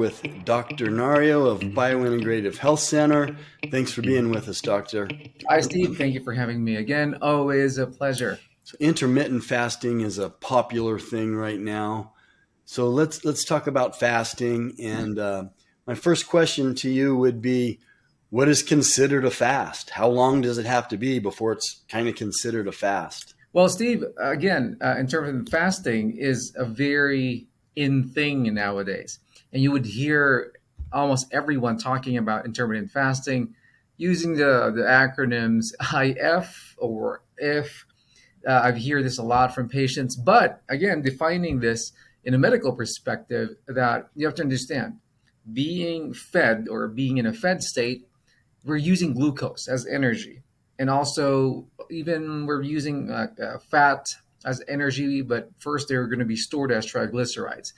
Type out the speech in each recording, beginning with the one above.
with Dr. Nario of Biointegrative Health Center. Thanks for being with us, Doctor. Hi, Steve. Thank you for having me again. Always a pleasure. So intermittent fasting is a popular thing right now. So let's talk about fasting. And my first question to you would be, what is considered a fast? How long does it have to be before it's kind of considered a fast? Well, Steve, again, intermittent fasting is a very in thing nowadays. And you would hear almost everyone talking about intermittent fasting using the acronyms IF or IF. I hear this a lot from patients. But again, defining this in a medical perspective, that you have to understand being fed or being in a fed state, we're using glucose as energy, and also even we're using fat as energy, but first they're going to be stored as triglycerides.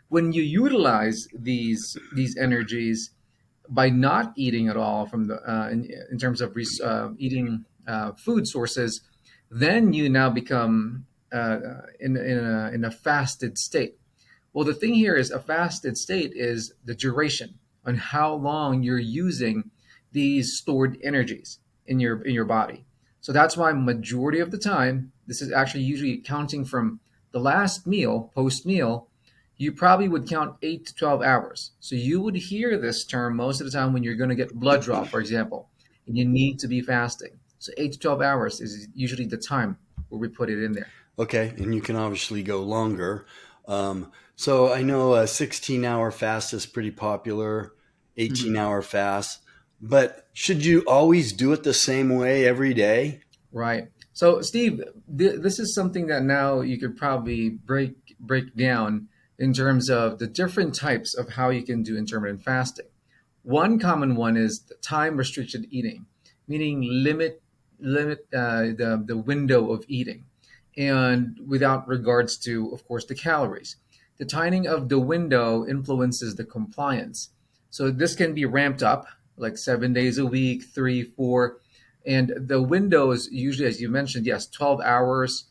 When you utilize these energies by not eating at all from in terms of eating food sources, then you now become in a fasted state. Well, the thing here is a fasted state is the duration on how long you're using these stored energies in your body. So that's why majority of the time, this is actually usually counting from the last meal, post meal, you probably would count 8 to 12 hours. So you would hear this term most of the time when you're going to get blood draw, for example, and you need to be fasting. So 8 to 12 hours is usually the time where we put it in there. Okay, and you can obviously go longer. So I know a 16-hour fast is pretty popular, Mhm. 18-hour fast, but should you always do it the same way every day? Right. So, Steve, this is something that now you could probably break down in terms of the different types of how you can do intermittent fasting. One common one is the time restricted eating, meaning limit the window of eating, and without regards to, of course, the calories. The timing of the window influences the compliance. So this can be ramped up like 7 days a week, three, four, and the windows usually, as you mentioned, yes, 12 hours.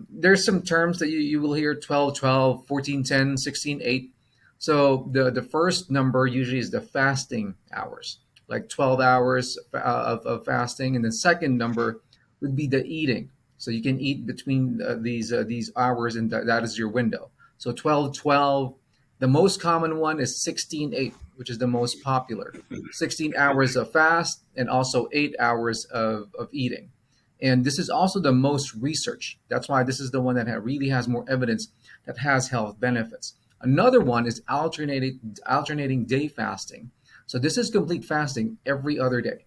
There's some terms that you will hear 12, 12, 14, 10, 16, 8. So the first number usually is the fasting hours, like 12 hours of fasting. And the second number would be the eating. So you can eat between these hours, and that is your window. So 12, 12. The most common one is 16, 8, which is the most popular. 16 hours of fast and also 8 hours of eating. And this is also the most research. That's why this is the one that really has more evidence that has health benefits. Another one is alternating day fasting. So this is complete fasting every other day.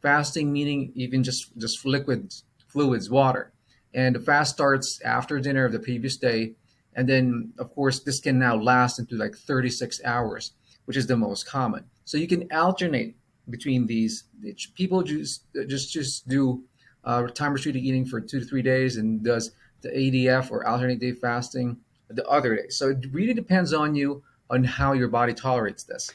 Fasting meaning even just liquids, fluids, water. And the fast starts after dinner of the previous day. And then, of course, this can now last into like 36 hours, which is the most common. So you can alternate between these. People just do time restricted eating for 2 to 3 days and does the ADF or alternate day fasting the other day. So it really depends on you on how your body tolerates this.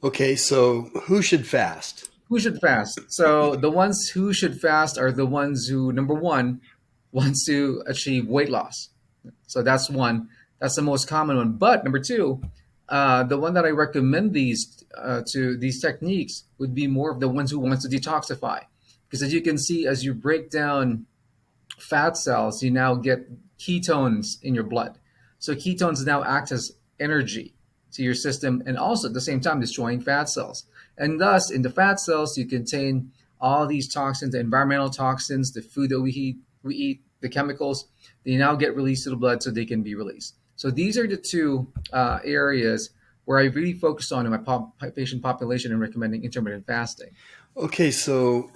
Okay, so who should fast? Who should fast? So the ones who should fast are the ones who, number one, wants to achieve weight loss. So that's one. That's the most common one. But number two, the one that I recommend these techniques would be more of the ones who wants to detoxify, because as you can see, as you break down fat cells, you now get ketones in your blood. So ketones now act as energy to your system, and also at the same time destroying fat cells. And thus, in the fat cells, you contain all these toxins, the environmental toxins, the food that we eat, the chemicals. They now get released to the blood, so they can be released. So these are the two areas where I really focus on in my patient population and recommending intermittent fasting. Okay, so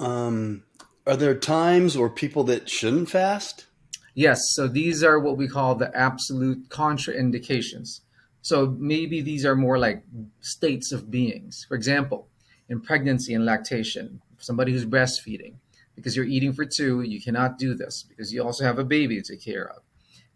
are there times or people that shouldn't fast? Yes, so these are what we call the absolute contraindications. So maybe these are more like states of beings. For example, in pregnancy and lactation, somebody who's breastfeeding, because you're eating for two, you cannot do this because you also have a baby to take care of.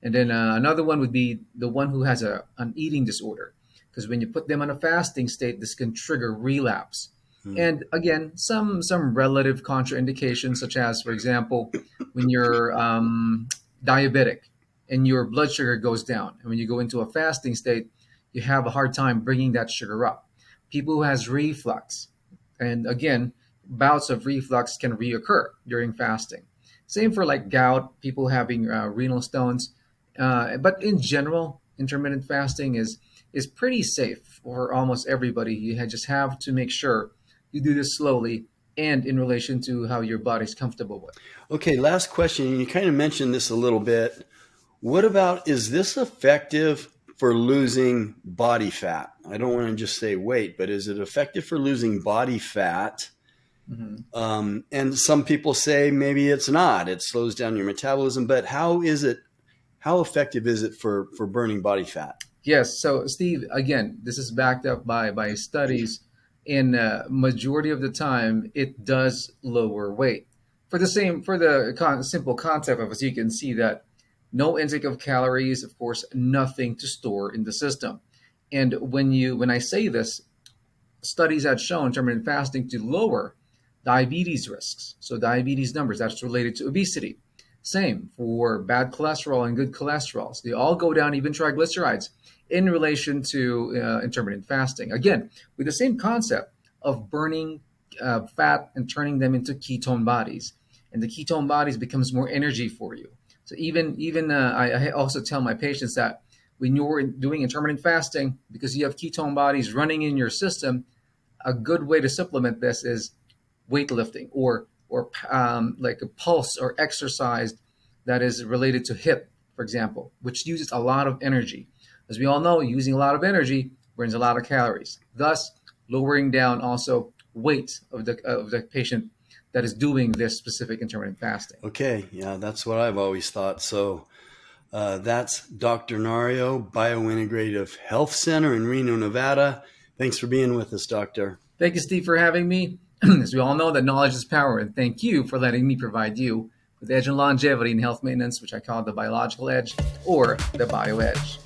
And then another one would be the one who has an eating disorder, because when you put them on a fasting state, this can trigger relapse. Hmm. And again, some relative contraindications, such as, for example, when you're diabetic and your blood sugar goes down, and when you go into a fasting state, you have a hard time bringing that sugar up. People who has reflux, and again, bouts of reflux can reoccur during fasting. Same for like gout, people having renal stones. But in general, intermittent fasting is pretty safe for almost everybody. Just have to make sure you do this slowly and in relation to how your body's comfortable with. Okay, last question. You kind of mentioned this a little bit. What about, is this effective for losing body fat? I don't want to just say weight, but is it effective for losing body fat? Mhm. And some people say maybe it's not. It slows down your metabolism. But how is it? How effective is it for burning body fat? Yes. So, Steve, again, this is backed up by studies. In majority of the time, it does lower weight. For the simple concept of, as you can see, that no intake of calories, of course, nothing to store in the system. And when I say this, studies have shown intermittent fasting to lower diabetes risks. So diabetes numbers, that's related to obesity. Same for bad cholesterol and good cholesterol. So they all go down, even triglycerides, in relation to intermittent fasting. Again, with the same concept of burning fat and turning them into ketone bodies. And the ketone bodies becomes more energy for you. So I also tell my patients that when you're doing intermittent fasting, because you have ketone bodies running in your system, a good way to supplement this is weightlifting or like a pulse or exercise that is related to hip, for example, which uses a lot of energy. As we all know, using a lot of energy burns a lot of calories, thus lowering down also weight of the patient that is doing this specific intermittent fasting. Okay, yeah, that's what I've always thought. So that's Dr. Nario, Biointegrative Health Center in Reno, Nevada. Thanks for being with us, Doctor. Thank you, Steve, for having me. As we all know, that knowledge is power, and thank you for letting me provide you with edge and longevity in health maintenance, which I call the biological edge or the bio edge.